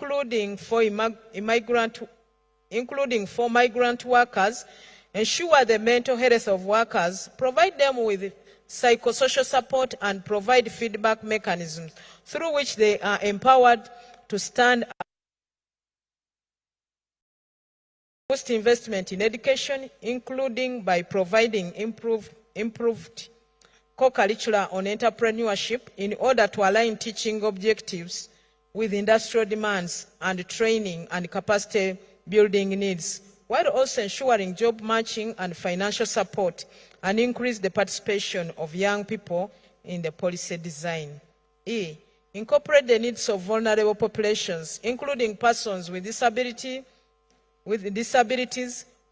including for migrant workers, ensure the mental health of workers, provide them with psychosocial support, and provide feedback mechanisms through which they are empowered to stand up. Boost investment in education, including by providing improved co-curricula on entrepreneurship in order to align teaching objectives with industrial demands and training and capacity building needs, while also ensuring job matching and financial support, and increase the participation of young people in the policy design. E. Incorporate the needs of vulnerable populations, including persons with disabilities,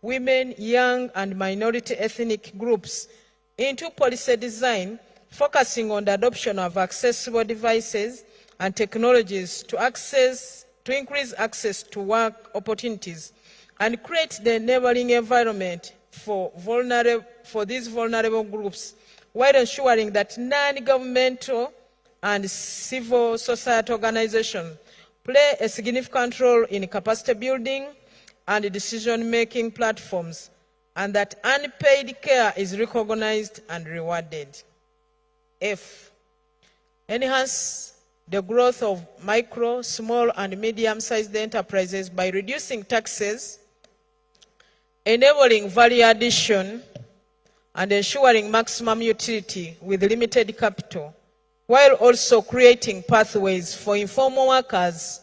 women, young and minority ethnic groups, into policy design, focusing on the adoption of accessible devices and technologies to increase access to work opportunities and create the enabling environment for these vulnerable groups, while ensuring that non-governmental and civil society organizations play a significant role in capacity building and decision-making platforms, and that unpaid care is recognized and rewarded. F. Enhance the growth of micro, small, and medium-sized enterprises by reducing taxes, enabling value addition, and ensuring maximum utility with limited capital, while also creating pathways for informal workers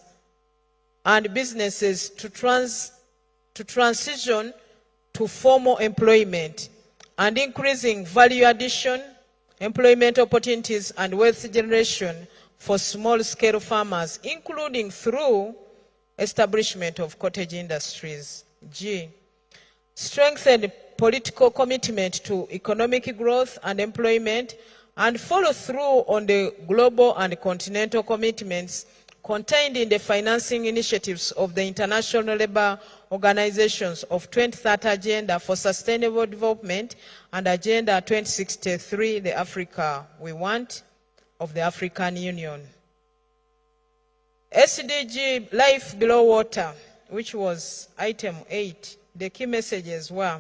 and businesses to transition to formal employment, and increasing value addition, employment opportunities, and wealth generation for small-scale farmers, including through establishment of cottage industries. G. Strengthen political commitment to economic growth and employment, and follow through on the global and continental commitments contained in the financing initiatives of the International Labour Organizations of 2030 Agenda for Sustainable Development and Agenda 2063, the Africa We Want of the African Union. SDG Life Below Water, which was item 8, the key messages were: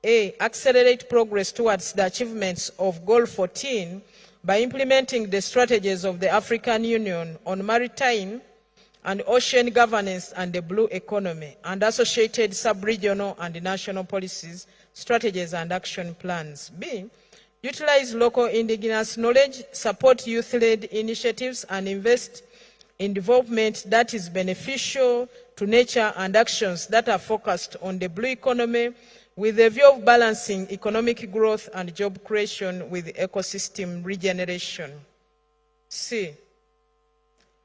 A. Accelerate progress towards the achievements of Goal 14 by implementing the strategies of the African Union on maritime and ocean governance and the blue economy, and associated sub-regional and national policies, strategies, and action plans. B. Utilize local indigenous knowledge, support youth-led initiatives, and invest in development that is beneficial to nature and actions that are focused on the blue economy, with a view of balancing economic growth and job creation with ecosystem regeneration. C.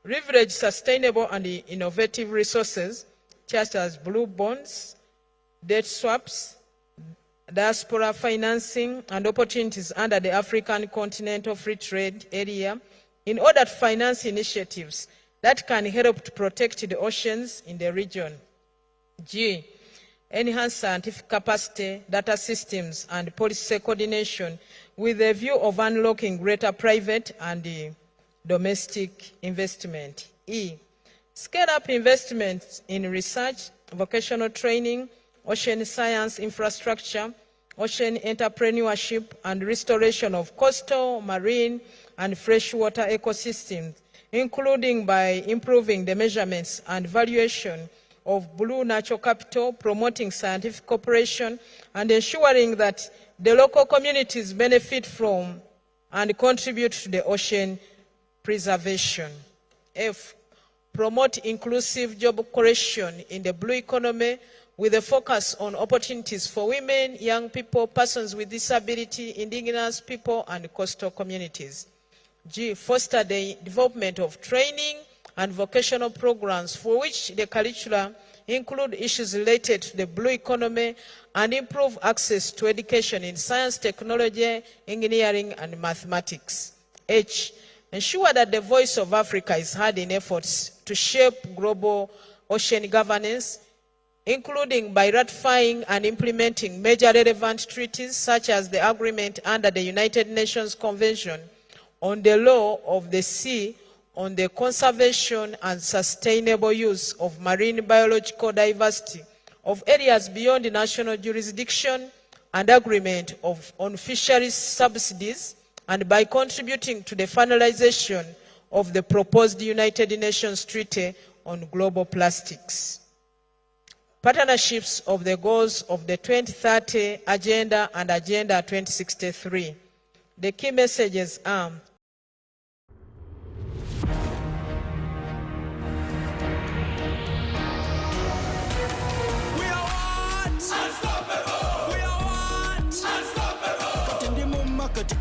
Leverage sustainable and innovative resources such as blue bonds, debt swaps, diaspora financing, and opportunities under the African Continental Free Trade Area in order to finance initiatives that can help to protect the oceans in the region. G. Enhance scientific capacity, data systems, and policy coordination with a view of unlocking greater private and domestic investment. E. Scale up investments in research, vocational training, ocean science infrastructure, ocean entrepreneurship, and restoration of coastal, marine, and freshwater ecosystems, including by improving the measurements and valuation of blue natural capital, promoting scientific cooperation, and ensuring that the local communities benefit from and contribute to the ocean preservation. F. Promote inclusive job creation in the blue economy with a focus on opportunities for women, young people, persons with disability, indigenous people, and coastal communities. G. Foster the development of training and vocational programs for which the curricula include issues related to the blue economy and improve access to education in science, technology, engineering, and mathematics. H. Ensure that the voice of Africa is heard in efforts to shape global ocean governance, including by ratifying and implementing major relevant treaties such as the agreement under the United Nations Convention on the Law of the Sea on the conservation and sustainable use of marine biological diversity of areas beyond national jurisdiction and agreement on fisheries subsidies, and by contributing to the finalization of the proposed United Nations Treaty on Global Plastics. Partnerships of the goals of the 2030 Agenda and Agenda 2063. The key messages are: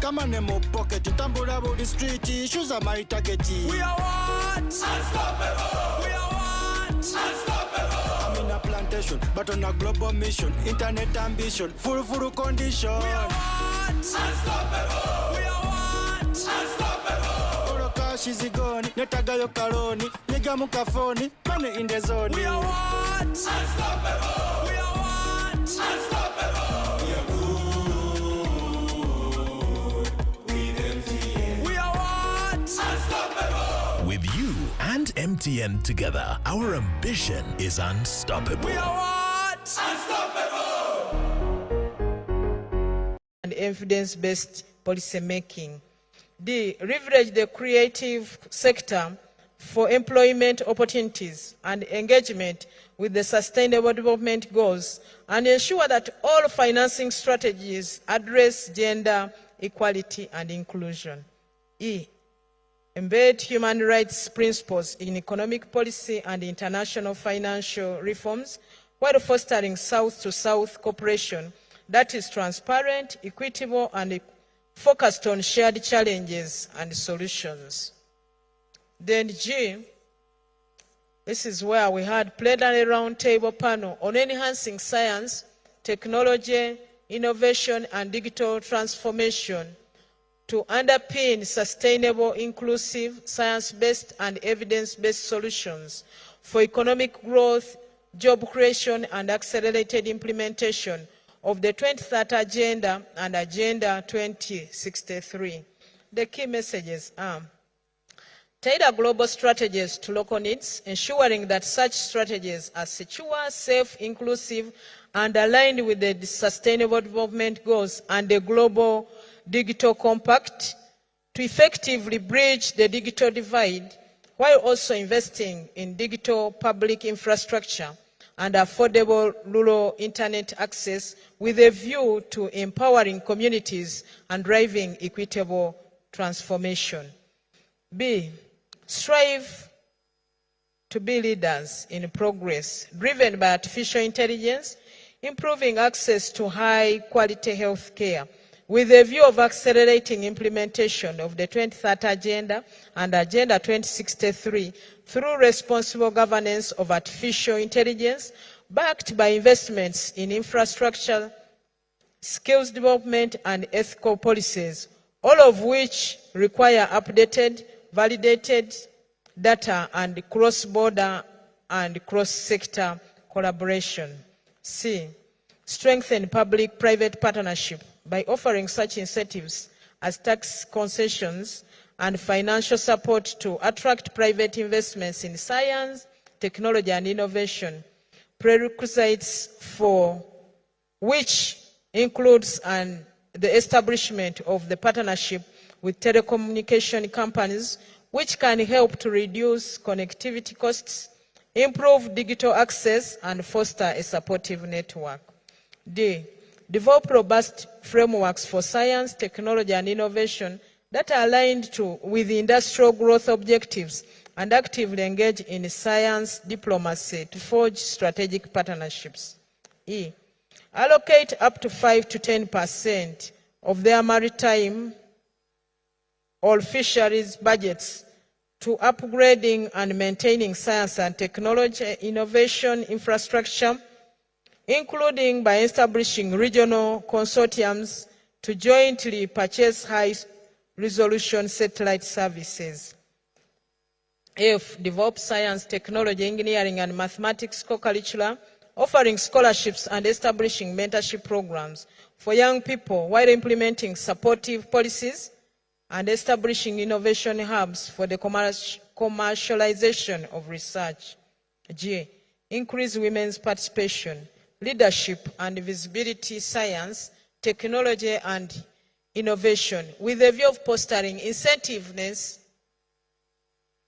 come on, mo pocket, tambula body street, issues are my target. We are what? Unstoppable. We are what? Unstoppable. I'm in a plantation, but on a global mission, internet ambition, full condition. We are what? Unstoppable. We are what? Unstoppable. Oro cash is gone, netaga yo karoni, nigga mukafoni, money in the zone. We are what? Unstoppable. We are what? Unstoppable. We are good. With you and MTN together, our ambition is unstoppable. We are what? Unstoppable! And evidence-based policy making. D. Leverage the creative sector for employment opportunities and engagement with the Sustainable Development Goals, and ensure that all financing strategies address gender equality and inclusion. E. Embed human rights principles in economic policy and international financial reforms while fostering South-to-South cooperation that is transparent, equitable, and focused on shared challenges and solutions. Then G, this is where we had plenary roundtable panel on enhancing science, technology, innovation, and digital transformation to underpin sustainable, inclusive, science-based and evidence-based solutions for economic growth, job creation, and accelerated implementation of the 2030 Agenda and Agenda 2063. The key messages are: tailor global strategies to local needs, ensuring that such strategies are secure, safe, inclusive, and aligned with the Sustainable Development Goals and the Global Digital Compact to effectively bridge the digital divide, while also investing in digital public infrastructure and affordable rural internet access with a view to empowering communities and driving equitable transformation. B. Strive to be leaders in progress driven by artificial intelligence, improving access to high-quality health care, with a view of accelerating implementation of the 2030 Agenda and Agenda 2063 through responsible governance of artificial intelligence, backed by investments in infrastructure, skills development, and ethical policies, all of which require updated, validated data and cross-border and cross-sector collaboration. C. Strengthen public-private partnership by offering such incentives as tax concessions and financial support to attract private investments in science, technology, and innovation, prerequisites for which includes the establishment of the partnership with telecommunication companies, which can help to reduce connectivity costs, improve digital access, and foster a supportive network. D. Develop robust frameworks for science, technology, and innovation that are aligned with industrial growth objectives and actively engage in science diplomacy to forge strategic partnerships. E. Allocate up to 5 to 10% of their maritime or fisheries budgets to upgrading and maintaining science and technology innovation infrastructure, including by establishing regional consortiums to jointly purchase high-resolution satellite services. F. Develop science, technology, engineering, and mathematics co-curricula, offering scholarships and establishing mentorship programs for young people while implementing supportive policies and establishing innovation hubs for the commercialization of research. G, increase women's participation, leadership and visibility, science, technology and innovation, with a view of fostering incentiveness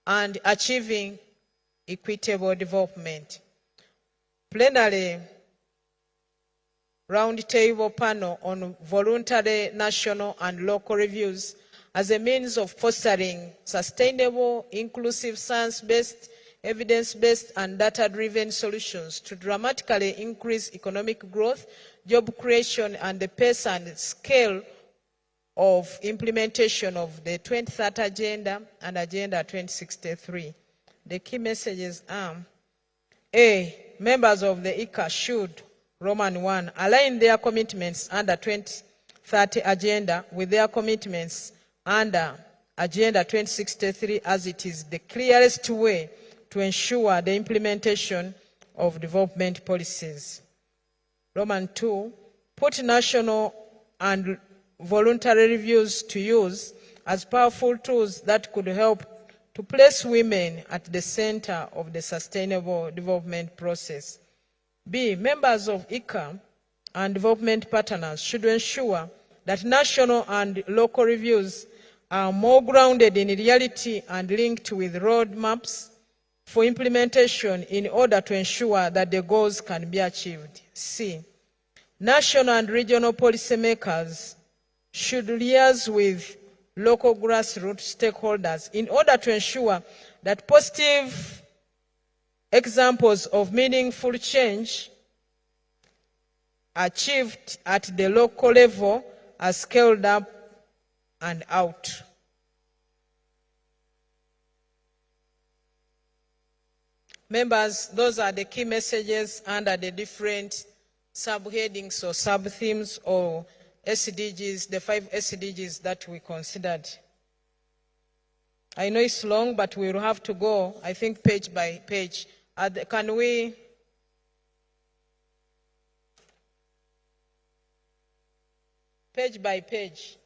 and achieving equitable development. Plenary roundtable panel on voluntary national and local reviews as a means of fostering sustainable, inclusive, science-based, evidence-based and data-driven solutions to dramatically increase economic growth, job creation and the pace and scale of implementation of the 2030 Agenda and Agenda 2063. The key messages are: A, members of the ICA should, Roman 1, align their commitments under 2030 Agenda with their commitments under Agenda 2063, as it is the clearest way to ensure the implementation of development policies. Roman 2, put national and voluntary reviews to use as powerful tools that could help to place women at the center of the sustainable development process. B, members of ICA and development partners should ensure that national and local reviews are more grounded in reality and linked with roadmaps for implementation in order to ensure that the goals can be achieved. C, national and regional policymakers should liaise with local grassroots stakeholders in order to ensure that positive examples of meaningful change achieved at the local level are scaled up and out. Members, those are the key messages under the different subheadings or sub-themes or SDGs, the 5 SDGs that we considered. I know it's long, but we will have to go, I think, page by page. Can we? Page by page.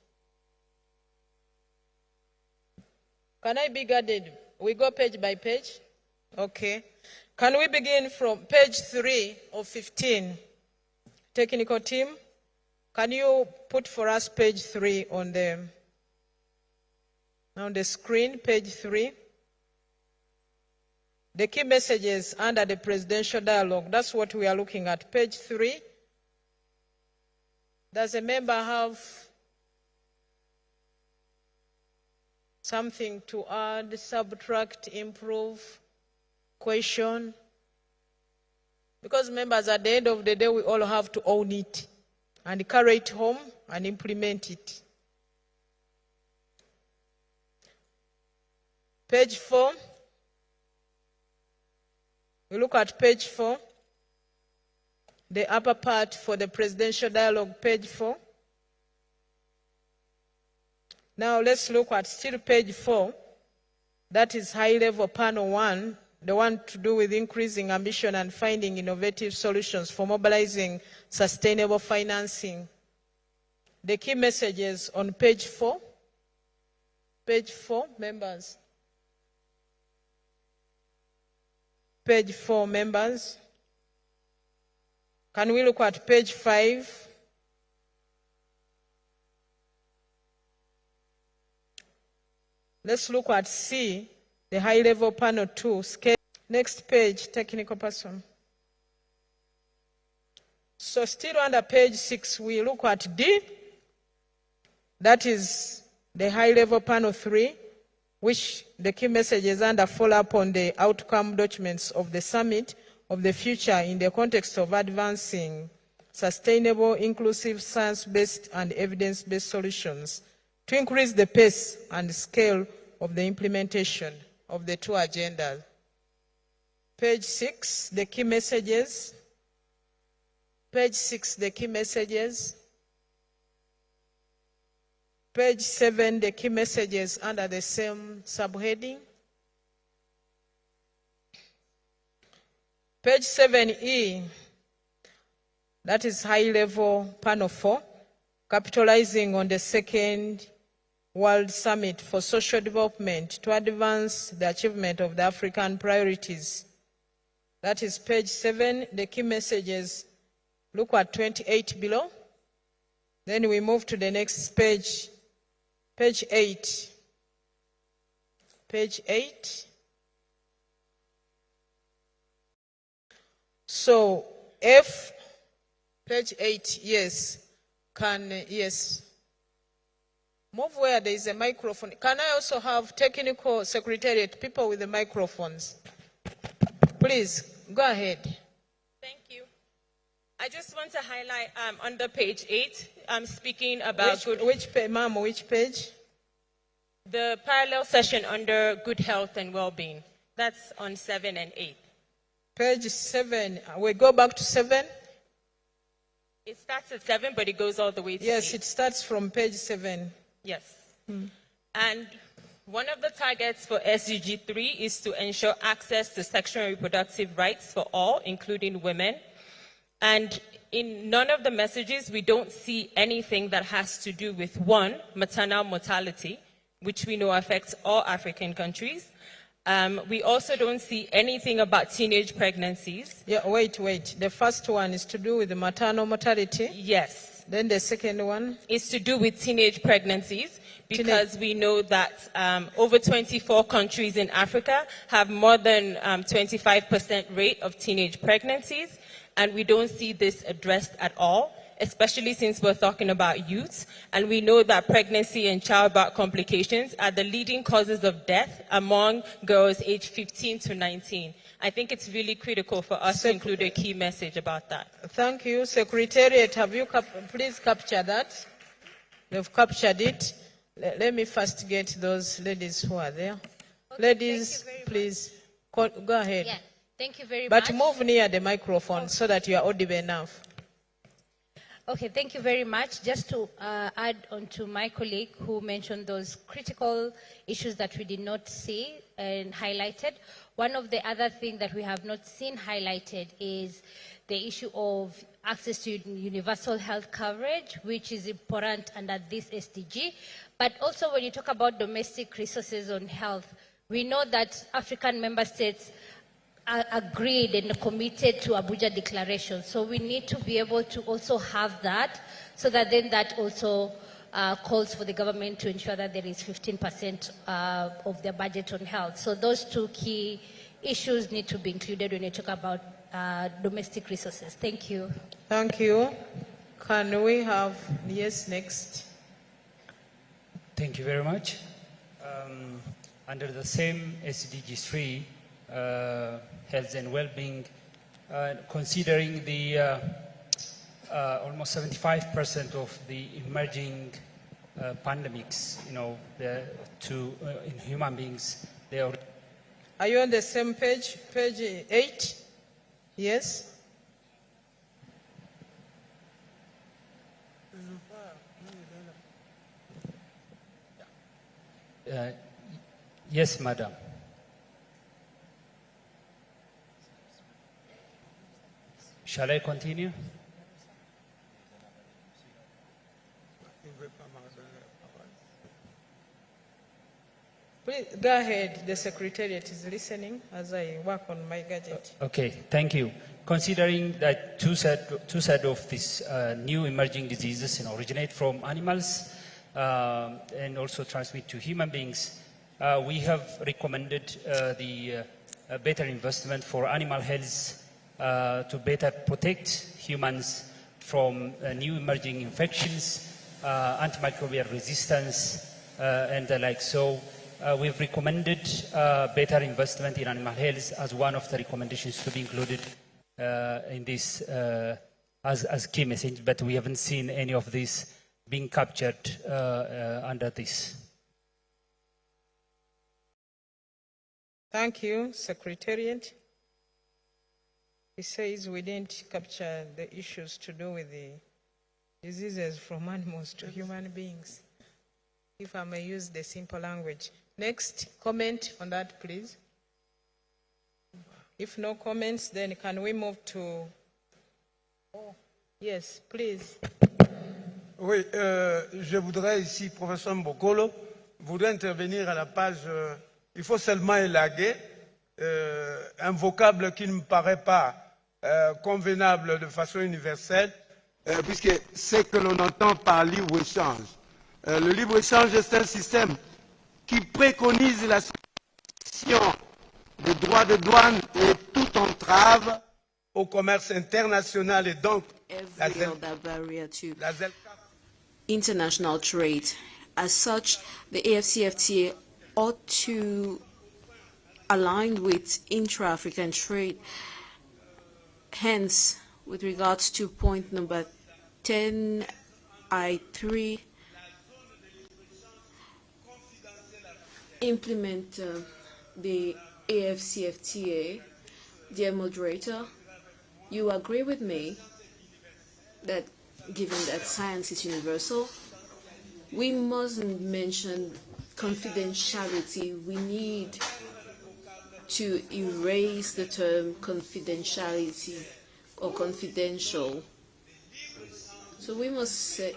Can I be guided? We go page by page? Okay. Can we begin from page 3 of 15? Technical team, can you put for us page 3 on the screen, page 3? The key messages under the presidential dialogue, that's what we are looking at, page 3. Does a member have something to add, subtract, improve, question? Because members, at the end of the day, we all have to own it and carry it home and implement it. Page 4. We look at page 4. The upper part for the presidential dialogue, page 4. Now let's look at still page 4. That is high-level panel 1. The one to do with increasing ambition and finding innovative solutions for mobilizing sustainable financing. The key messages on page 4. Page 4, members. Page 4, members. Can we look at page 5? Let's look at C. The high-level panel 2, scale. Next page, technical person. So still under page 6, we look at D. That is the high-level panel 3, which the key messages under follow up on the outcome documents of the summit of the future in the context of advancing sustainable, inclusive, science-based and evidence-based solutions to increase the pace and scale of the implementation of the 2 agendas. Page 6, the key messages. Page 6, the key messages. Page 7, the key messages under the same subheading. Page 7E, that is high level panel 4, capitalizing on the second World Summit for Social Development to advance the achievement of the African priorities. That is page 7, the key messages. Look at 28 below. Then we move to the next page, page 8. Page 8. So F, page 8, yes. Yes. Move where there is a microphone. Can I also have technical secretariat, people with the microphones? Please, go ahead. Thank you. I just want to highlight under page 8, I'm speaking about which page? The parallel session under good health and well-being. That's on 7 and 8. Page 7. We go back to 7. It starts at 7, but it goes all the way to 8. Yes, it starts from page 7. Yes. And one of the targets for SDG 3 is to ensure access to sexual and reproductive rights for all, including women. And in none of the messages, we don't see anything that has to do with, one, maternal mortality, which we know affects all African countries. We also don't see anything about teenage pregnancies. Yeah, wait. The first one is to do with the maternal mortality. Yes. Then the second one is to do with teenage pregnancies, because we know that over 24 countries in Africa have more than 25% rate of teenage pregnancies, and we don't see this addressed at all, especially since we're talking about youth, and we know that pregnancy and childbirth complications are the leading causes of death among girls aged 15 to 19. I think it's really critical for us to include a key message about that. Thank you. Secretariat, have you please capture that? They've captured it. Let me first get those ladies who are there. Okay, ladies, please, go ahead. Yeah, thank you very much. But move near the microphone so that you are audible enough. Okay, thank you very much. Just to add on to my colleague who mentioned those critical issues that we did not see and highlighted, one of the other things that we have not seen highlighted is the issue of access to universal health coverage, which is important under this SDG. But also when you talk about domestic resources on health, we know that African member states agreed and committed to Abuja Declaration. So we need to be able to also have that, so that then that also calls for the government to ensure that there is 15% of their budget on health. So those two key issues need to be included when you talk about domestic resources. Thank you. Thank you. Can we have, yes, next. Thank you very much. Under the same SDG 3, health and well-being, considering the almost 75% of the emerging pandemics, in human beings, they are. Are you on the same page, page 8? Yes. Yes, madam. Shall I continue? Please go ahead. The Secretariat is listening as I work on my gadget. Okay, thank you. Considering that two-thirds of these new emerging diseases originate from animals and also transmit to human beings, we have recommended the better investment for animal health to better protect humans from new emerging infections, antimicrobial resistance, and the like. So we've recommended better investment in animal health as one of the recommendations to be included in this as key message, but we haven't seen any of this being captured under this. Thank you, Secretariat. He says we didn't capture the issues to do with the diseases from animals to human beings, if I may use the simple language. Next, comment on that, please. If no comments, then can we move to... Oh, yes, please. Oui, je voudrais ici, professeur Mbokolo, voudrais intervenir à la page, il faut seulement élaguer un vocable qui ne me paraît pas convenable de façon universelle, puisque c'est que l'on entend par libre-échange. Le libre-échange est un système qui préconise la cessation des droits de douane et toute entrave au commerce international et donc every other barrier to international trade. As such, the AFCFTA ought to align with intra-African trade. Hence, with regards to point number 10I3, implement the AFCFTA. Dear moderator, you agree with me that given that science is universal, we mustn't mention confidentiality. We need to erase the term confidentiality or confidential. So we must say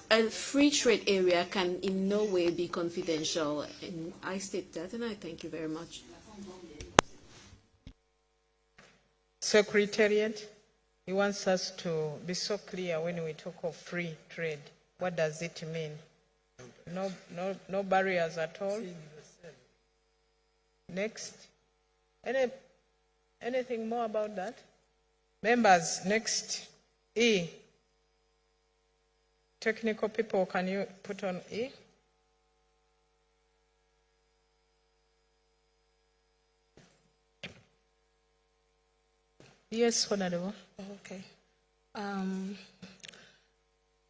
a free trade area can in no way be confidential. And I state that, and I thank you very much. Secretariat, he wants us to be so clear when we talk of free trade. What does it mean? No barriers at all. Next. Anything more about that? Members, next. E. Technical people, can you put on E? Yes, Honorable. Okay.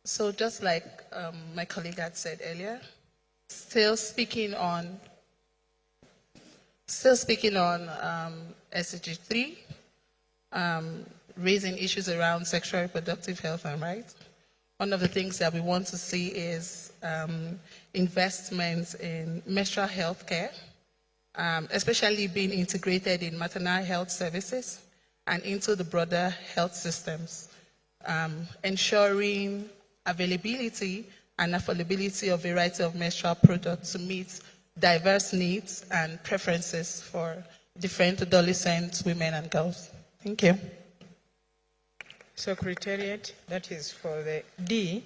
So just like my colleague had said earlier, still speaking on SDG 3, raising issues around sexual reproductive health and rights. One of the things that we want to see is investments in menstrual health care, especially being integrated in maternal health services and into the broader health systems, ensuring availability and affordability of a variety of menstrual products to meet diverse needs and preferences for different adolescents, women, and girls. Thank you. Secretariat, that is for the D.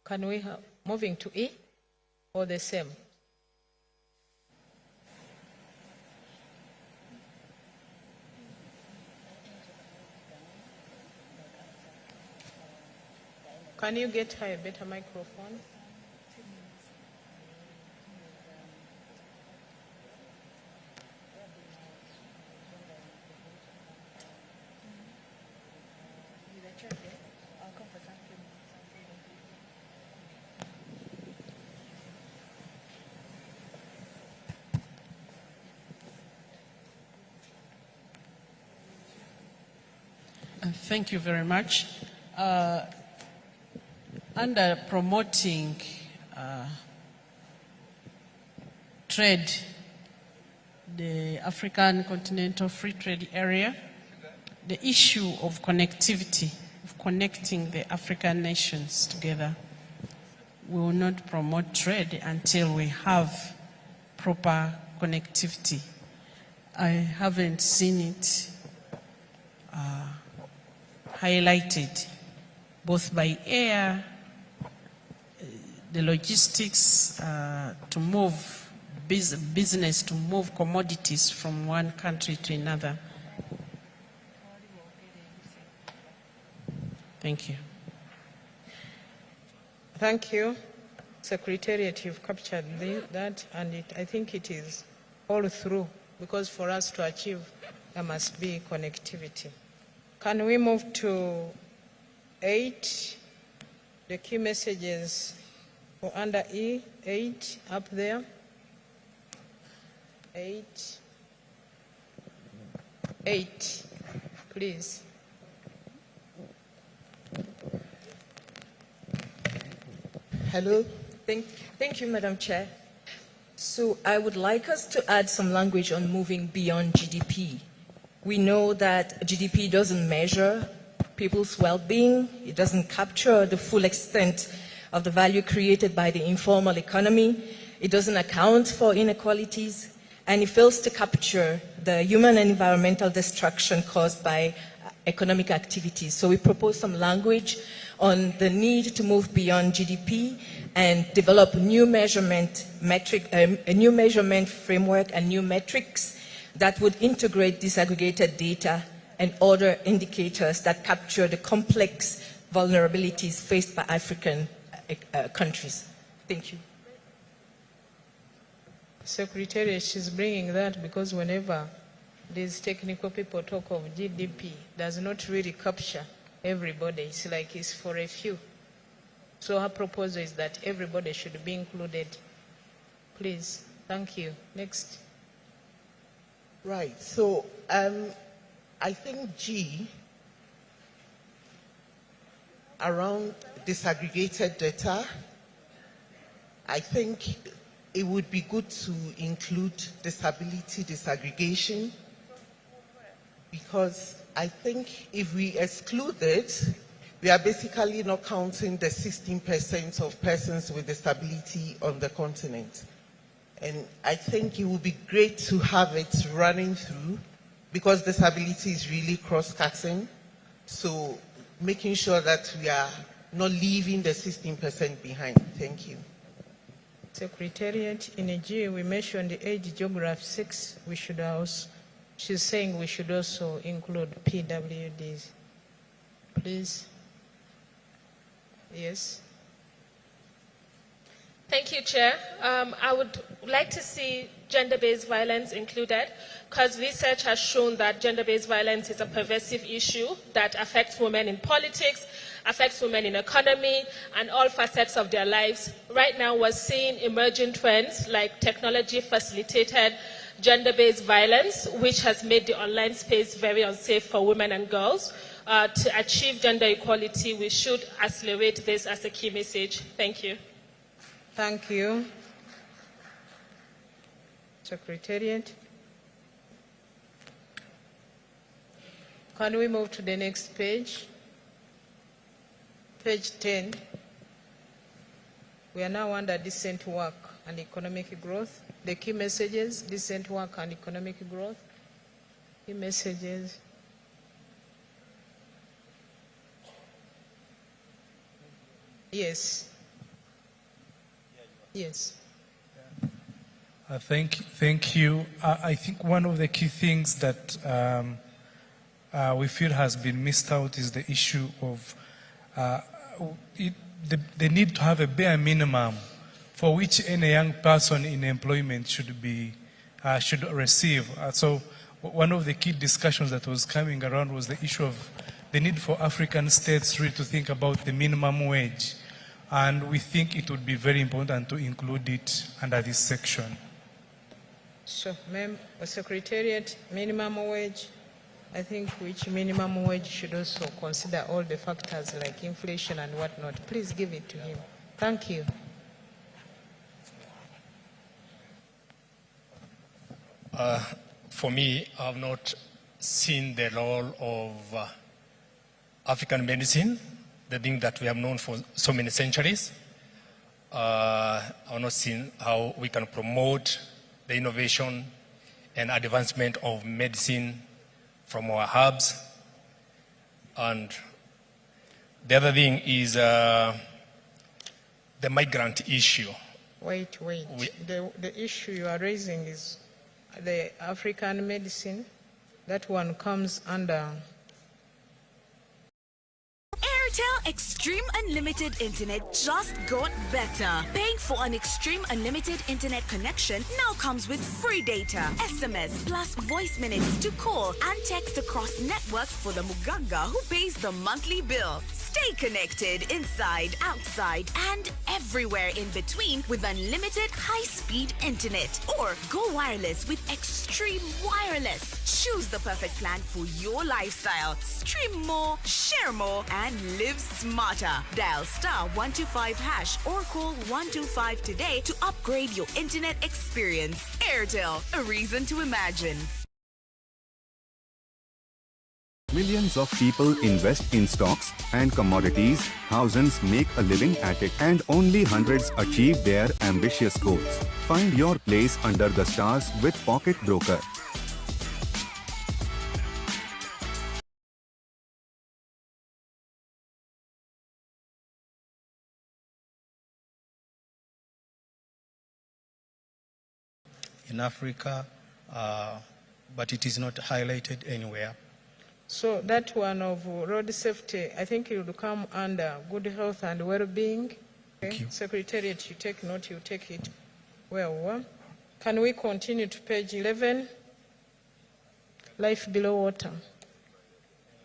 Can we have, moving to E or the same? Can you get her a better microphone? Thank you very much. Under promoting trade, the African Continental Free Trade Area, the issue of connectivity, of connecting the African nations together, we will not promote trade until we have proper connectivity. I haven't seen it highlighted both by air, the logistics to move business, to move commodities from one country to another. Thank you. Thank you. Secretariat, you've captured that, and I think it is all through, because for us to achieve, there must be connectivity. Can we move to 8, the key messages for under E, 8, up there. 8, please. Hello. Thank you, Madam Chair. So I would like us to add some language on moving beyond GDP. We know that GDP doesn't measure people's well-being. It doesn't capture the full extent of the value created by the informal economy. It doesn't account for inequalities, and it fails to capture the human and environmental destruction caused by economic activities. So we propose some language on the need to move beyond GDP and develop new measurement a new measurement framework and new metrics that would integrate disaggregated data and other indicators that capture the complex vulnerabilities faced by African countries. Thank you. Secretary, she's bringing that because whenever these technical people talk of GDP, does not really capture everybody. It's like it's for a few. So her proposal is that everybody should be included. Please, thank you. Next. Right, so I think G, around disaggregated data, I think it would be good to include disability disaggregation, because I think if we exclude it, we are basically not counting the 16% of persons with disability on the continent. And I think it would be great to have it running through, because disability is really cross-cutting. So making sure that we are not leaving the 16% behind. Thank you. Secretariat, in a G, we mentioned the age geography 6. We should also, she's saying we should also include PWDs. Please. Yes. Thank you, Chair. I would like to see gender-based violence included, because research has shown that gender-based violence is a pervasive issue that affects women in politics, affects women in economy, and all facets of their lives. Right now, we're seeing emerging trends like technology-facilitated gender-based violence, which has made the online space very unsafe for women and girls. To achieve gender equality, we should accelerate this as a key message. Thank you. Thank you. Secretariat. Can we move to the next page? Page 10. We are now under decent work and economic growth. The key messages, decent work and economic growth. Key messages. Yes. Yes. Thank you. I think one of the key things that we feel has been missed out is the issue of the need to have a bare minimum for which any young person in employment should receive. So one of the key discussions that was coming around was the issue of the need for African states really to think about the minimum wage. And we think it would be very important to include it under this section. So, Secretariat, minimum wage, I think which minimum wage should also consider all the factors like inflation and whatnot. Please give it to him. Thank you. For me, I have not seen the role of African medicine, the thing that we have known for so many centuries. I have not seen how we can promote the innovation and advancement of medicine from our hubs. And the other thing is the migrant issue. Wait. The issue you are raising is the African medicine. That one comes under Airtel Extreme Unlimited Internet just got better. Paying for an Extreme Unlimited Internet connection now comes with free data, SMS, plus voice minutes to call and text across networks for the Muganga who pays the monthly bill. Stay connected inside, outside, and everywhere in between with unlimited high-speed internet. Or go wireless with Extreme Wireless. Choose the perfect plan for your lifestyle. Stream more, share more, and live smarter. Dial *125# or call 125 today to upgrade your internet experience. Airtel, a reason to imagine. Millions of people invest in stocks and commodities, thousands make a living at it, and only hundreds achieve their ambitious goals. Find your place under the stars with Pocket Broker. In Africa, but it is not highlighted anywhere. So that one of road safety, I think it will come under good health and well-being. Okay. Secretariat, you take note, you take it well. Can we continue to page 11? Life below water.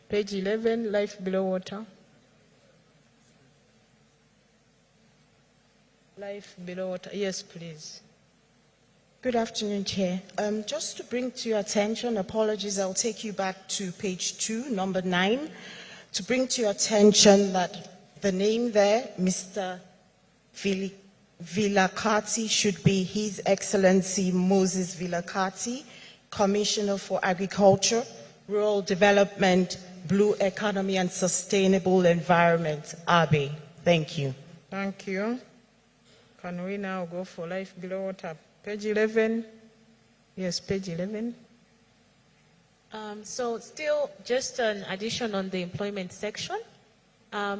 Page 11, life below water. Life below water. Yes, please. Good afternoon, Chair. Just to bring to your attention, apologies, I'll take you back to page 2, number 9, to bring to your attention that the name there, Mr. Villacati, should be His Excellency Moses Villacati, Commissioner for Agriculture, Rural Development, Blue Economy and Sustainable Environment, Abe. Thank you. Thank you. Can we now go for life below water? Page 11. Yes, page 11. So still just an addition on the employment section.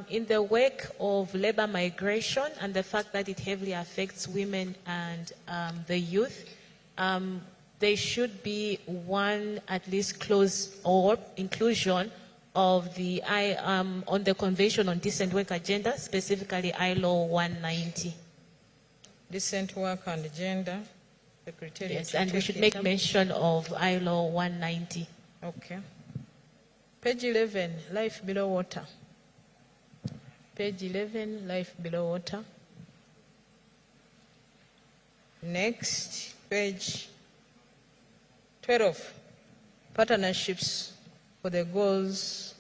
In the wake of labor migration and the fact that it heavily affects women and the youth, there should be one at least clause or inclusion of the on the Convention on Decent Work Agenda, specifically ILO 190. Decent work and gender. Secretariat. Yes, and we should make mention of ILO 190. Okay. Page 11, life below water. Page 11, life below water. Next, page 12, partnerships for the goals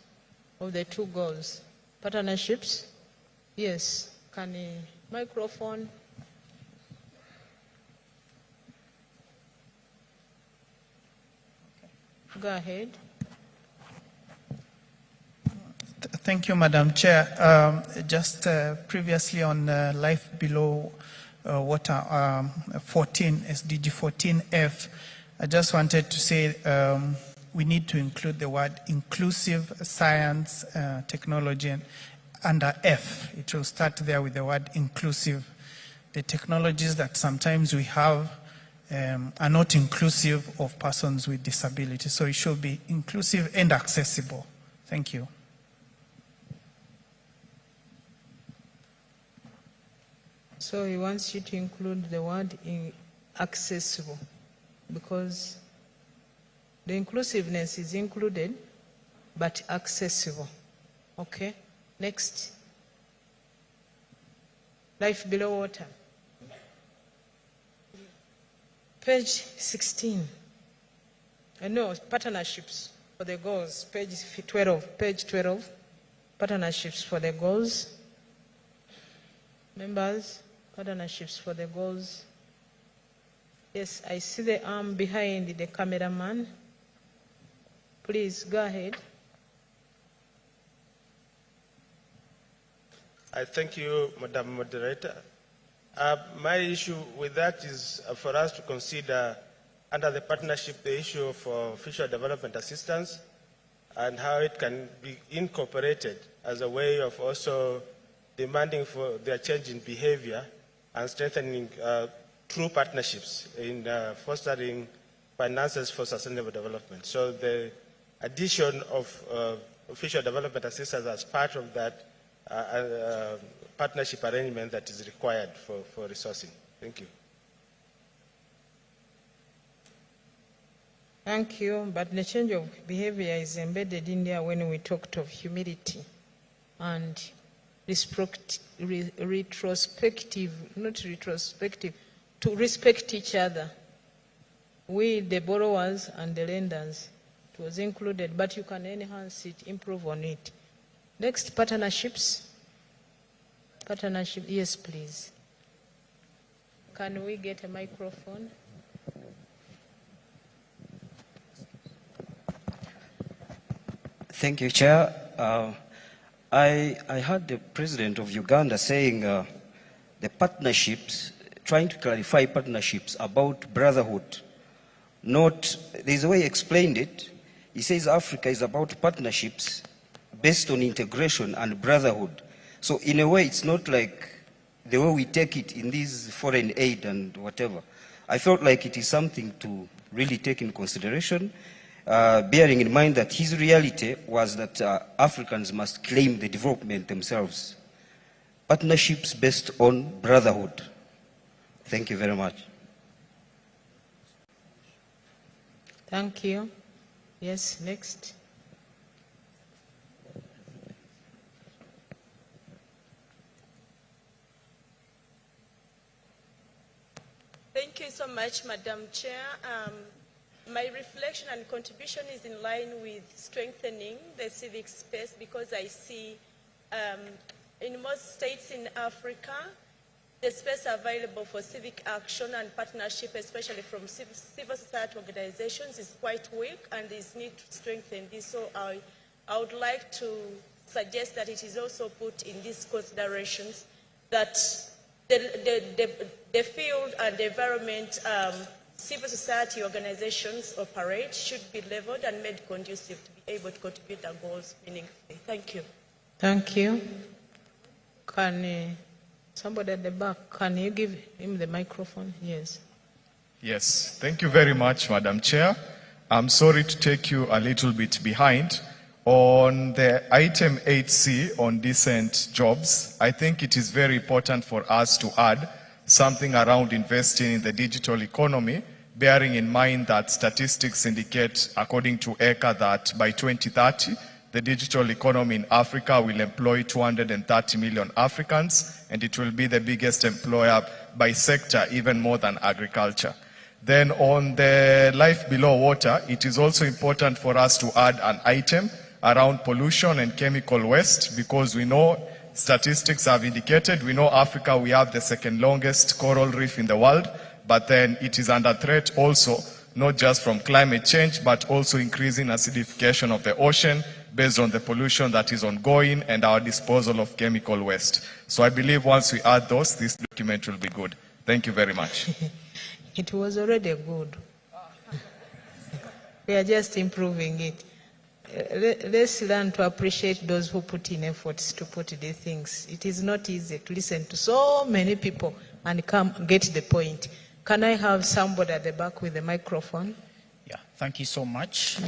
of the 2 goals. Partnerships? Yes. Can a microphone? Go ahead. Thank you, Madam Chair. Just previously on life below water 14, SDG 14F, I just wanted to say we need to include the word inclusive science, technology, and under F. It will start there with the word inclusive. The technologies that sometimes we have are not inclusive of persons with disability. So it should be inclusive and accessible. Thank you. So he wants you to include the word accessible, because the inclusiveness is included, but accessible. Okay, next. Life below water. Page 16. No, partnerships for the goals. Page 12. Page 12. Partnerships for the goals. Members, partnerships for the goals. Yes, I see the arm behind the cameraman. Please, go ahead. I thank you, Madam Moderator. My issue with that is for us to consider under the partnership the issue of official development assistance and how it can be incorporated as a way of also demanding for their change in behavior and strengthening true partnerships in fostering finances for sustainable development. So the addition of official development assistance as part of that partnership arrangement that is required for resourcing. Thank you. Thank you, but the change of behavior is embedded in there when we talked of humility and retrospective, not retrospective, to respect each other. We, the borrowers and the lenders, it was included, but you can enhance it, improve on it. Next, partnerships. Partnership, yes, please. Can we get a microphone? Thank you, Chair. I heard the President of Uganda saying the partnerships, trying to clarify partnerships about brotherhood. There's a way he explained it. He says Africa is about partnerships based on integration and brotherhood. So in a way, it's not like the way we take it in this foreign aid and whatever. I felt like it is something to really take in consideration, bearing in mind that his reality was that Africans must claim the development themselves. Partnerships based on brotherhood. Thank you very much. Thank you. Yes, next. Thank you so much, Madam Chair. My reflection and contribution is in line with strengthening the civic space, because I see in most states in Africa, the space available for civic action and partnership, especially from civil society organizations, is quite weak, and is need to strengthen this. So I would like to suggest that it is also put in these considerations that the field and the environment civil society organizations operate should be leveled and made conducive to be able to contribute their goals meaningfully. Thank you. Thank you. Can somebody at the back, can you give him the microphone? Yes. Yes, thank you very much, Madam Chair. I'm sorry to take you a little bit behind. On the item 8C on decent jobs, I think it is very important for us to add something around investing in the digital economy, bearing in mind that statistics indicate, according to ECA, that by 2030, the digital economy in Africa will employ 230 million Africans, and it will be the biggest employer by sector, even more than agriculture. Then on the life below water, it is also important for us to add an item around pollution and chemical waste, because we know statistics have indicated, we know Africa, we have the second longest coral reef in the world, but then it is under threat also, not just from climate change, but also increasing acidification of the ocean based on the pollution that is ongoing and our disposal of chemical waste. So I believe once we add those, this document will be good. Thank you very much. It was already good. We are just improving it. Let's learn to appreciate those who put in efforts to put these things. It is not easy to listen to so many people and come get the point. Can I have somebody at the back with the microphone? Yeah, thank you so much.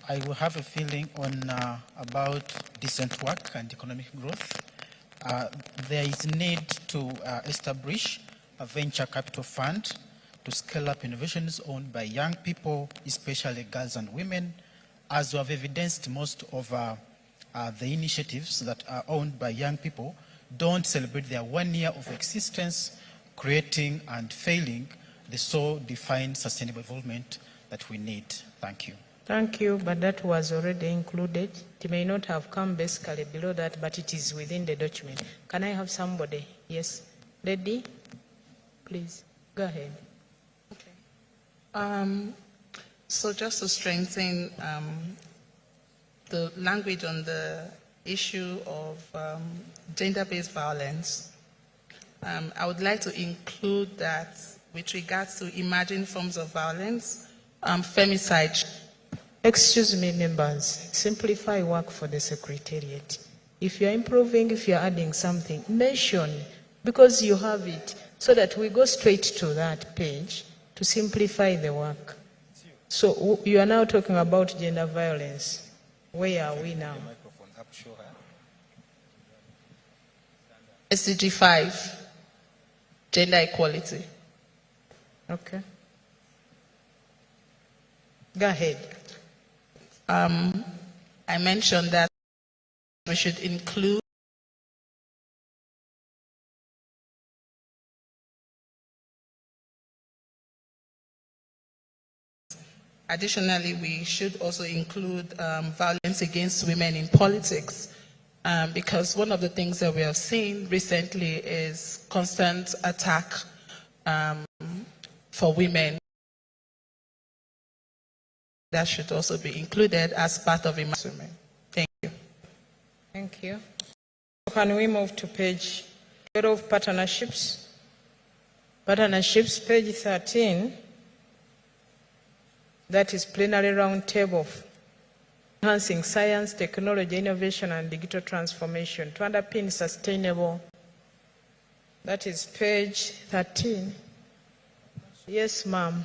I will have a feeling on about decent work and economic growth. There is need to establish a venture capital fund to scale up innovations owned by young people, especially girls and women. As we have evidenced, most of the initiatives that are owned by young people don't celebrate their 1 year of existence, creating and failing the so defined sustainable development that we need. Thank you. Thank you, but that was already included. It may not have come basically below that, but it is within the document. Can I have somebody? Yes. Lady, please, go ahead. Okay. So just to strengthen the language on the issue of gender-based violence, I would like to include that with regards to emerging forms of violence, femicide. Excuse me, members. Simplify work for the Secretariat. If you're improving, if you're adding something, mention, because you have it, so that we go straight to that page to simplify the work. So you are now talking about gender violence. Where are we now? SDG 5, gender equality. Okay. Go ahead. I mentioned that we should include additionally, we should also include violence against women in politics, because one of the things that we have seen recently is constant attack for women that should also be included as part of investment. Thank you. Thank you. Can we move to page 12, partnerships? Partnerships, page 13. That is plenary roundtable, enhancing science, technology, innovation, and digital transformation to underpin sustainable. That is page 13. Yes, ma'am.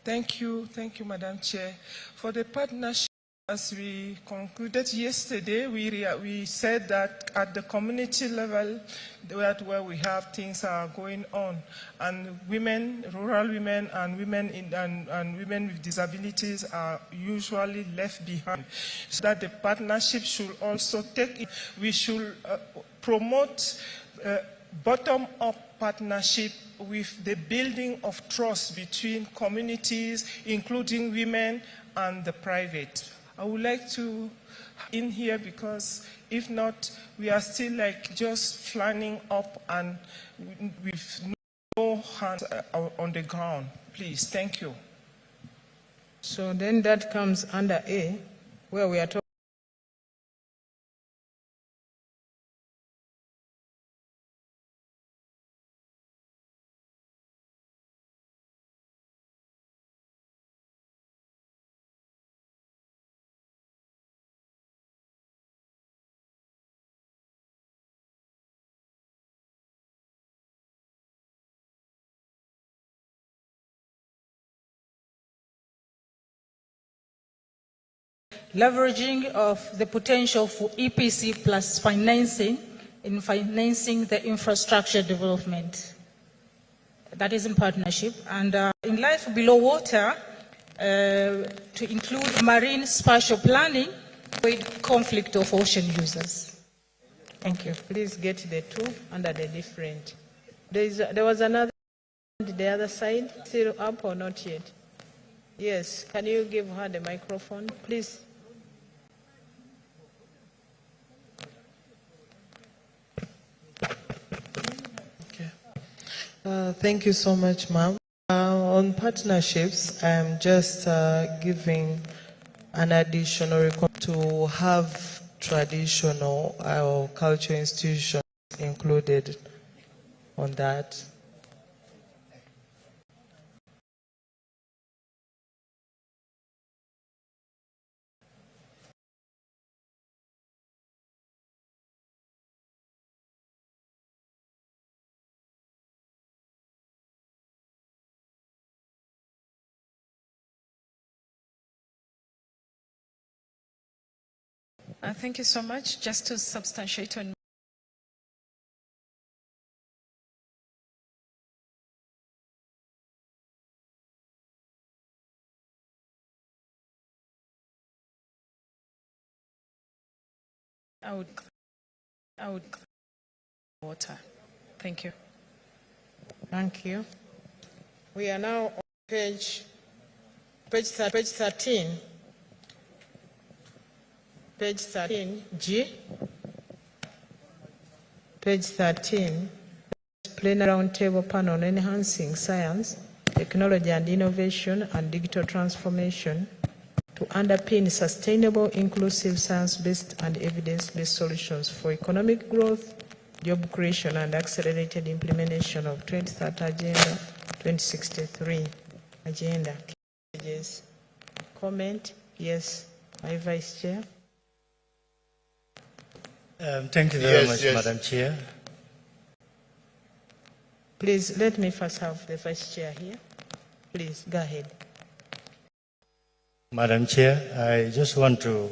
Thank you, Madam Chair. For the partnership, as we concluded yesterday, we said that at the community level, where we have things are going on, and women, rural women, and women with disabilities are usually left behind. So that the partnership should also take it. We should promote bottom-up partnership with the building of trust between communities, including women and the private. I would like to in here because if not, we are still like just flanning up and with no hands on the ground. Please, thank you. So then that comes under A, where we are talking. Leveraging of the potential for EPC plus financing in financing the infrastructure development. That is in partnership. And in life below water, to include marine spatial planning with conflict of ocean users. Thank you. Please get the two under the different. There was another, the other side, still up or not yet? Yes, can you give her the microphone, please? Thank you so much, ma'am. On partnerships, I'm just giving an additional request to have traditional or cultural institutions included on that. Thank you so much. Just to substantiate on I would water. Thank you. Thank you. We are now on page 13. Page 13, G. Page 13, plenary roundtable panel on enhancing science, technology and innovation and digital transformation to underpin sustainable, inclusive, science-based and evidence-based solutions for economic growth, job creation and accelerated implementation of 2030 Agenda 2063 Agenda. Yes. Comment? Yes. My Vice Chair. Thank you very much, Madam Chair. Please, let me first have the Vice Chair here. Please, go ahead. Madam Chair, I just want to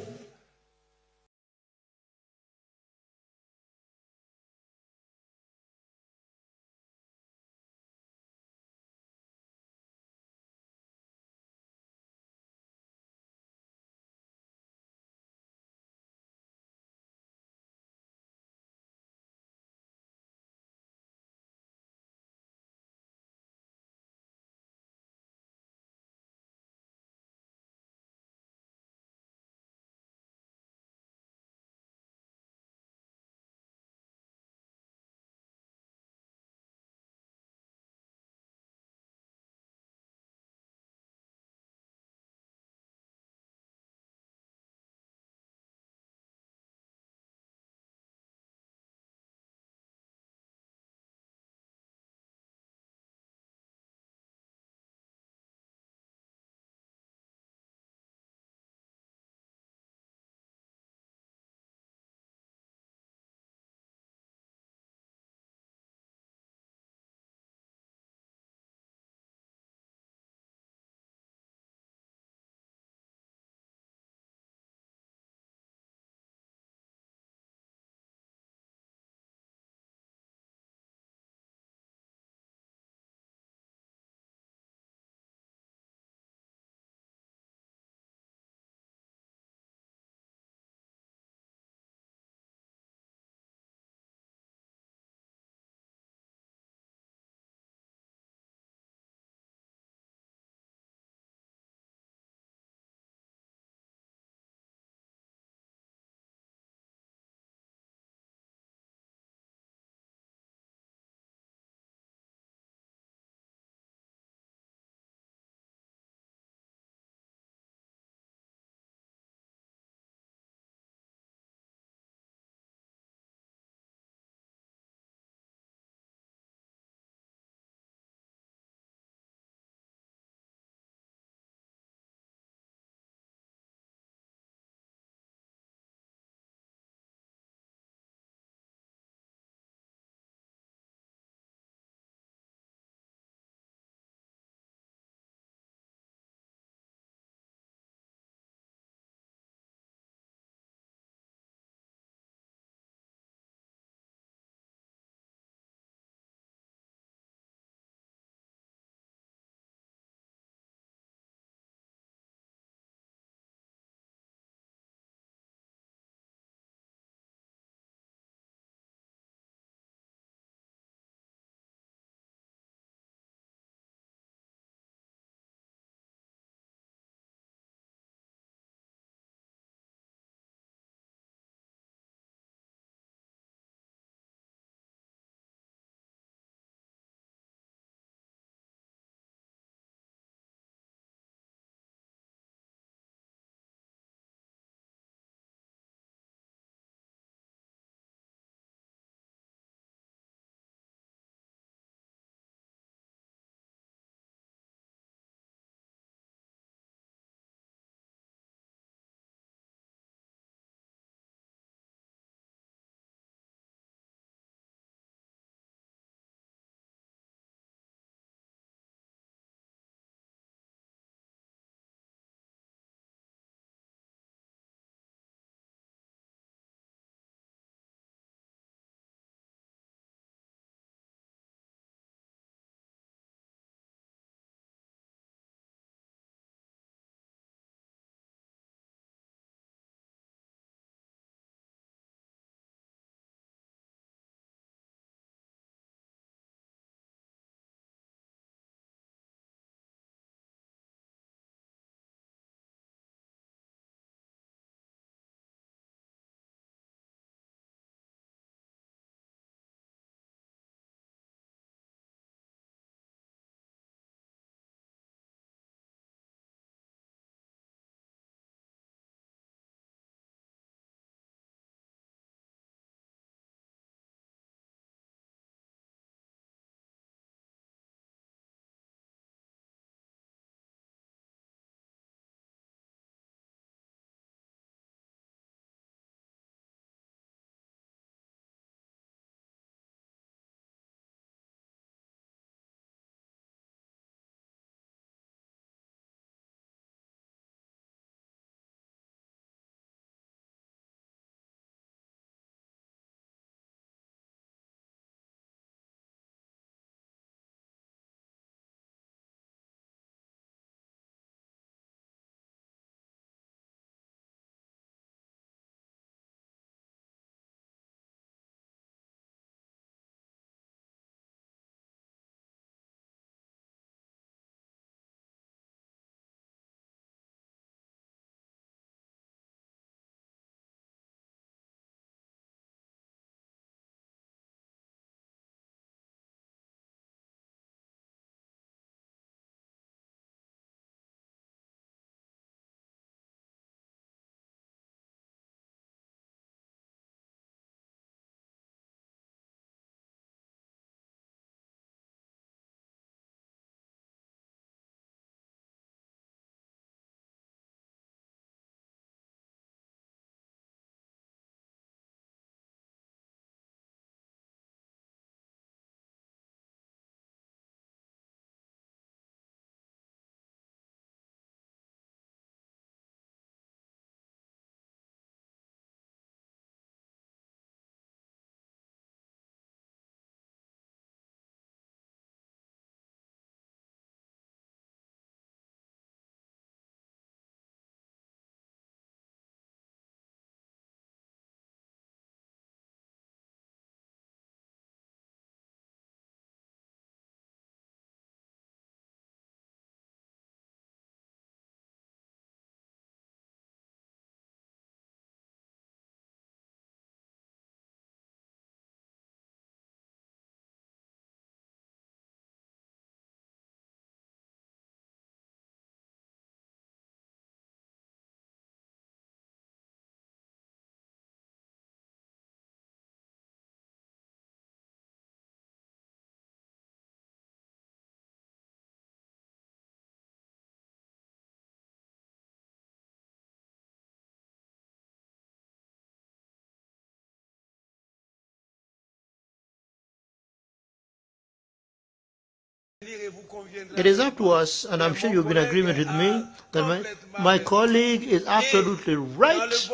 It is up to us, and I'm sure you'll be in agreement with me, that my colleague is absolutely right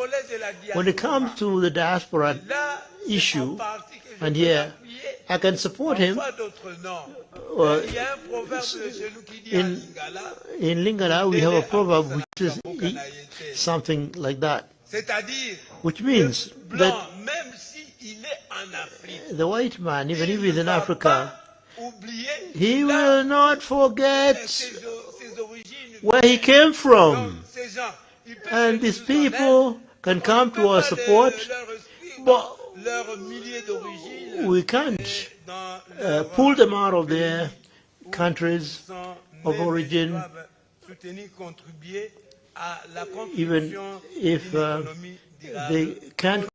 when it comes to the diaspora issue, and here I can support him. In Lingala, we have a proverb which is something like that, which means that the white man, even if he's in Africa, he will not forget where he came from. And these people can come to our support, but we can't pull them out of their countries of origin, even if they can't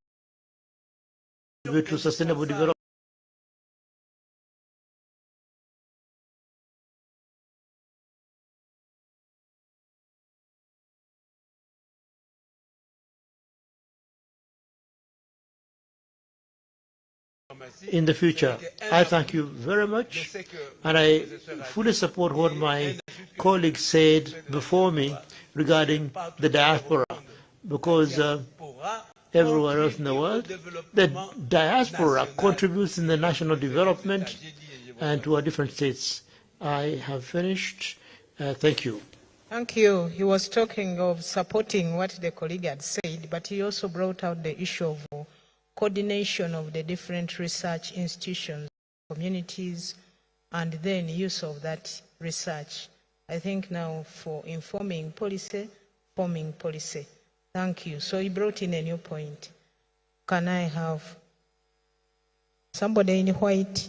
contribute to sustainable development. In the future. I thank you very much, and I fully support what my colleague said before me regarding the diaspora, because everywhere else in the world, the diaspora contributes in the national development and to our different states. I have finished. Thank you. Thank you. He was talking of supporting what the colleague had said, but he also brought out the issue of coordination of the different research institutions, communities, and then use of that research. I think now for informing policy, forming policy. Thank you. So he brought in a new point. Can I have somebody in white?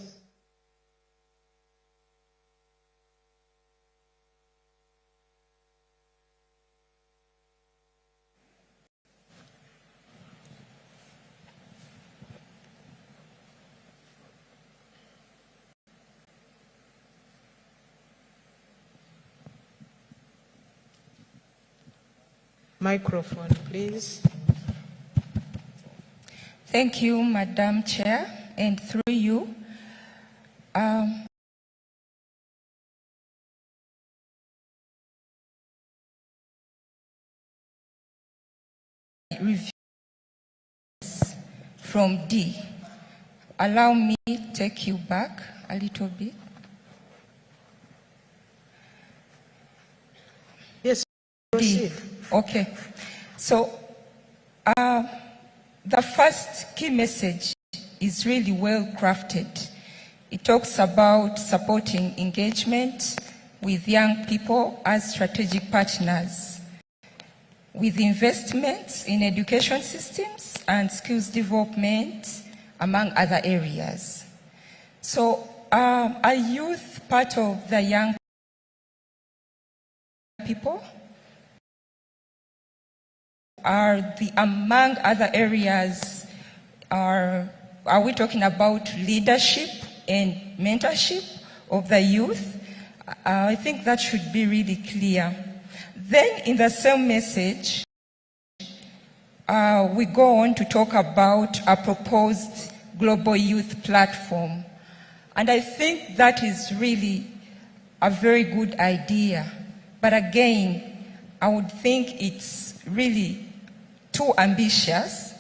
Microphone, please. Thank you, Madam Chair, and through you, reviews from D. Allow me to take you back a little bit. Yes, D. Okay. So the first key message is really well crafted. It talks about supporting engagement with young people as strategic partners, with investments in education systems and skills development, among other areas. So are youth part of the young people? Among other areas, are we talking about leadership and mentorship of the youth? I think that should be really clear. Then in the same message, we go on to talk about a proposed global youth platform. And I think that is really a very good idea. But again, I would think it's really too ambitious.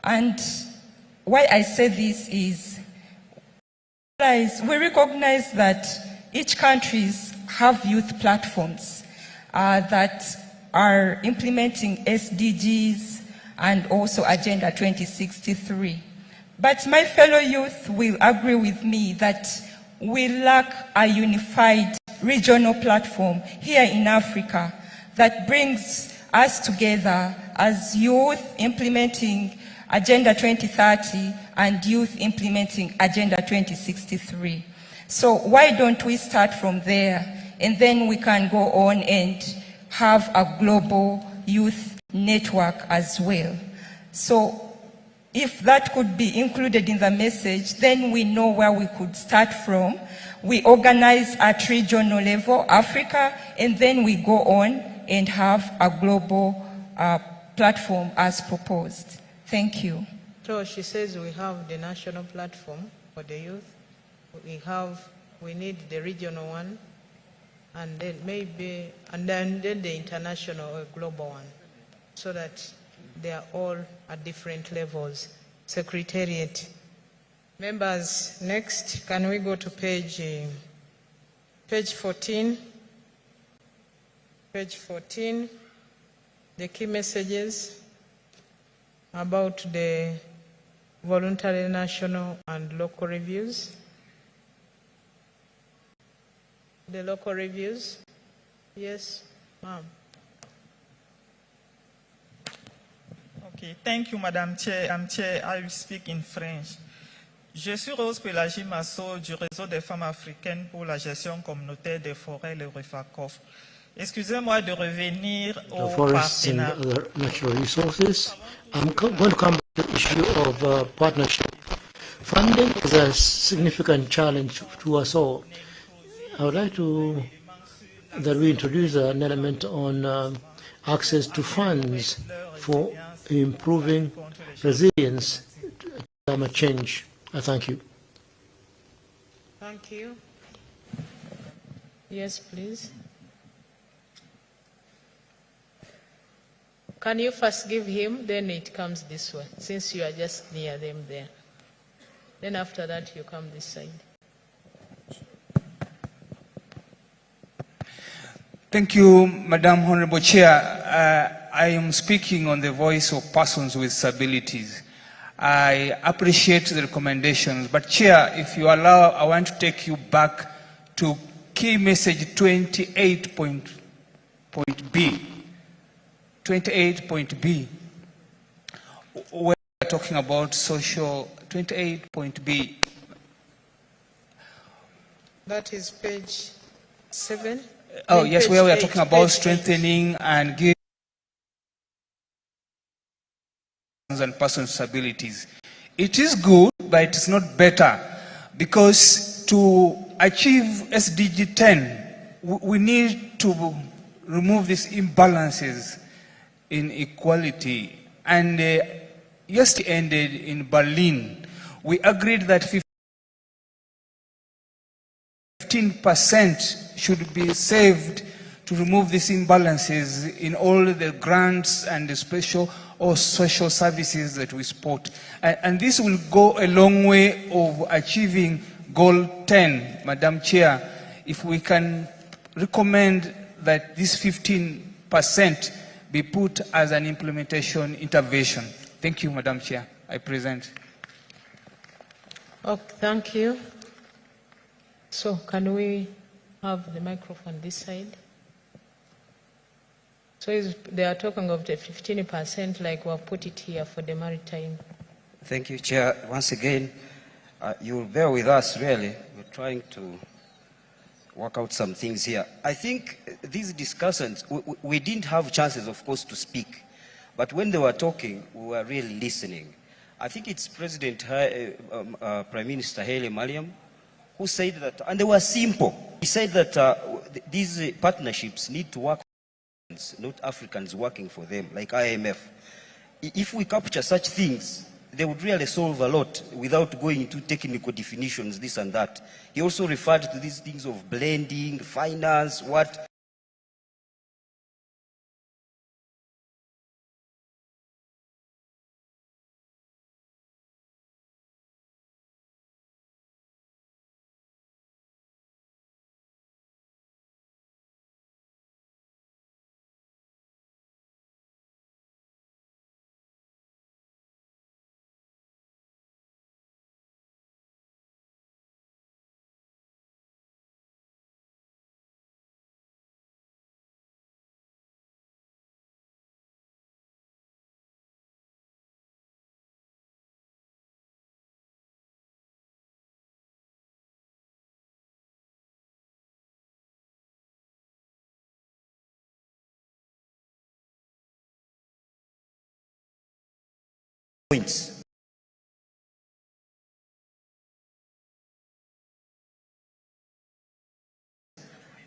And why I say this is we recognize that each countries have youth platforms that are implementing SDGs and also Agenda 2063. But my fellow youth will agree with me that we lack a unified regional platform here in Africa that brings us together as youth implementing Agenda 2030 and youth implementing Agenda 2063. So why don't we start from there, and then we can go on and have a global youth network as well. So if that could be included in the message, then we know where we could start from. We organize at regional level, Africa, and then we go on and have a global platform as proposed. Thank you. So she says we have the national platform for the youth. We have we need the regional one, and then maybe, and then the international or global one, so that they are all at different levels. Secretariat. Members, next, can we go to page 14? Page 14, the key messages about the voluntary national and local reviews. The local reviews. Yes, ma'am. Okay, thank you, Madame Chair. Chair, I will speak in French. Je suis Rose Pélagie Masso du Réseau des femmes africaines pour la gestion communautaire des forêts, le REFACOF. Excusez-moi de revenir au forests and partenariat. other natural resources. I'm going to come back to the issue of partnership. Funding is a significant challenge to us all. I would like that we introduce an element on access to funds for improving resilience to climate change. I thank you. Thank you. Yes, please. Can you first give him, then it comes this way, since you are just near them there. Then after that, you come this side. Thank you, Madam Honorable Chair. I am speaking on the voice of persons with disabilities. I appreciate the recommendations, but Chair, if you allow, I want to take you back to key message 28.B. 28.B, where we are talking about social, 28.B. That is page 7. Oh, yes, page where we are 8, talking about page 8. strengthening and giving and persons with disabilities. It is good, but it is not better, because to achieve SDG 10, we need to remove these imbalances in equality. And yesterday ended in Berlin. We agreed that 15% should be saved to remove these imbalances in all the grants and the special or social services that we support. And this will go a long way of achieving goal 10, Madam Chair, if we can recommend that this 15% be put as an implementation intervention. Thank you, Madam Chair. I present. Okay, thank you. So can we have the microphone this side? So they are talking of the 15%, like we have put it here for the maritime. Thank you, Chair. Once again, you will bear with us, really. We're trying to work out some things here. I think these discussions, we didn't have chances, of course, to speak. But when they were talking, we were really listening. I think it's Prime Minister Haile Mariam who said that, and they were simple. He said that these partnerships need to work for Africans, not Africans working for them, like IMF. If we capture such things, they would really solve a lot without going into technical definitions, this and that. He also referred to these things of blending, finance, what. Points.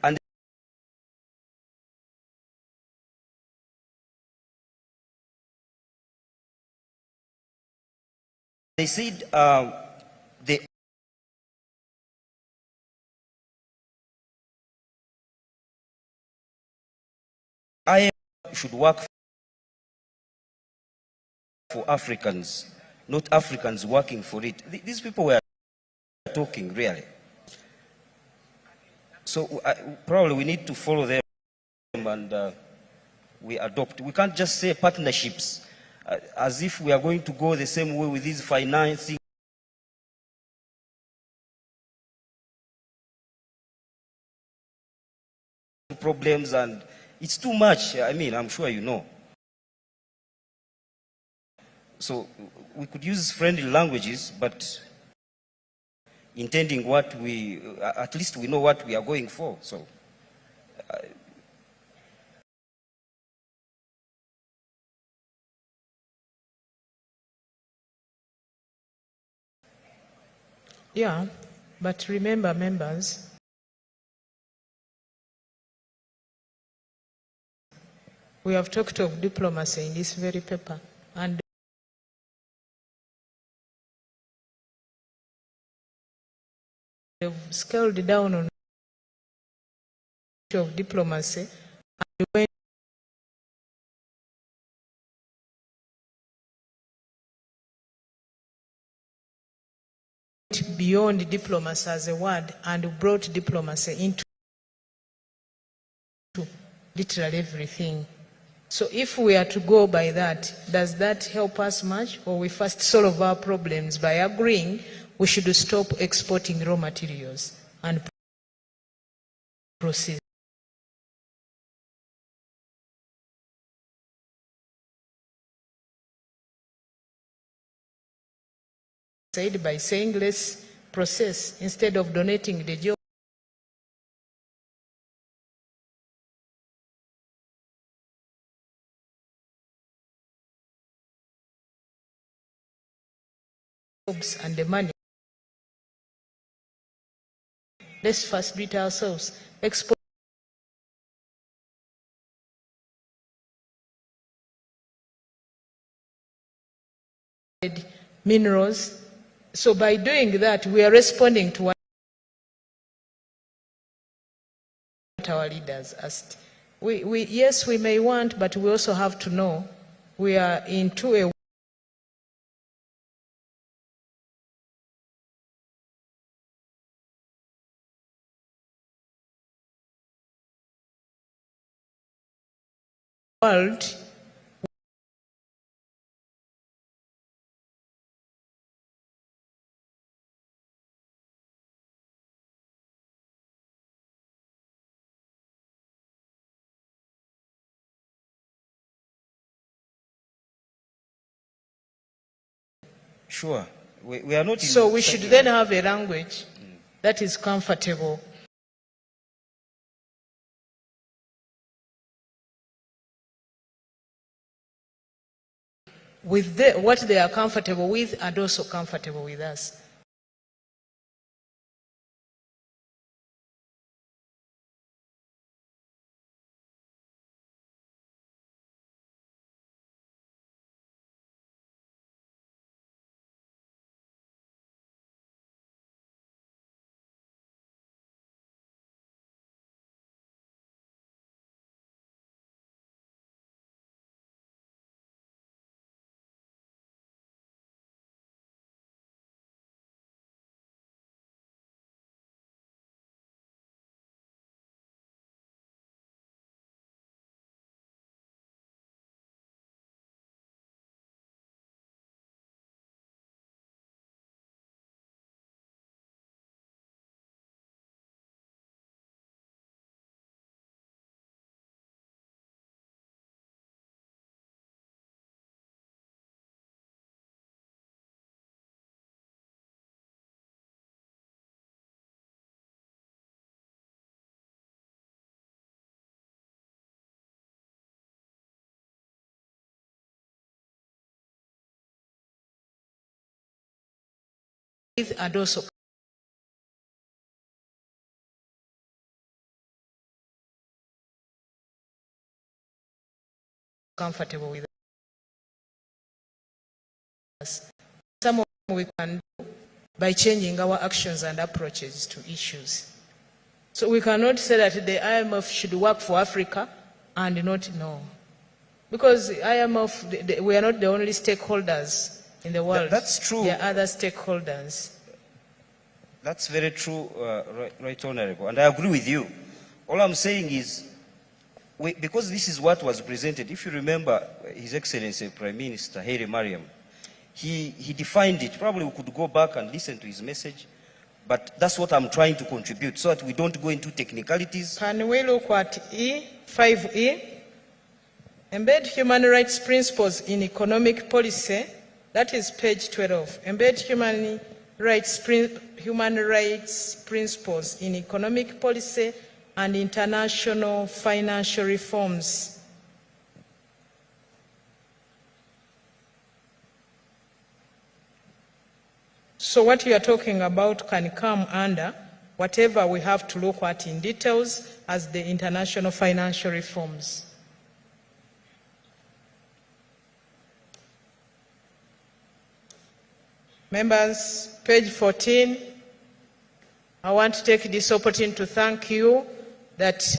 And they said they should work for Africans, not Africans working for it. These people were talking, really. So probably we need to follow them and we adopt. We can't just say partnerships as if we are going to go the same way with these financing problems, and it's too much. I mean, I'm sure you know. So we could use friendly languages, but intending what we, at least we know what we are going for. So. Yeah, but remember, members, we have talked of diplomacy in this very paper, and we've scaled down on the issue of diplomacy, and when beyond diplomacy as a word and brought diplomacy into literally everything. So if we are to go by that, does that help us much, or we first solve our problems by agreeing we should stop exporting raw materials and process? Said by saying let's process instead of donating the job. And the money. Let's first do it ourselves. Export minerals. So by doing that, we are responding to what our leaders asked. Yes, we may want, but we also have to know we are into a world Sure. We are not. So we should then have a language that is comfortable. With what they are comfortable with and also comfortable with us. And also comfortable with us. Some of them we can do by changing our actions and approaches to issues. So we cannot say that the IMF should work for Africa and not know. Because IMF, we are not the only stakeholders in the world. That's true. There are other stakeholders. That's very true, right, Honorable, and I agree with you. All I'm saying is, because this is what was presented, if you remember His Excellency Prime Minister Haile Mariam, he defined it. Probably we could go back and listen to his message, but that's what I'm trying to contribute so that we don't go into technicalities. Can we look at E, 5E? Embed human rights principles in economic policy. That is page 12. Embed human rights principles in economic policy and international financial reforms. So what you are talking about can come under whatever we have to look at in details as the international financial reforms. Members, page 14, I want to take this opportunity to thank you that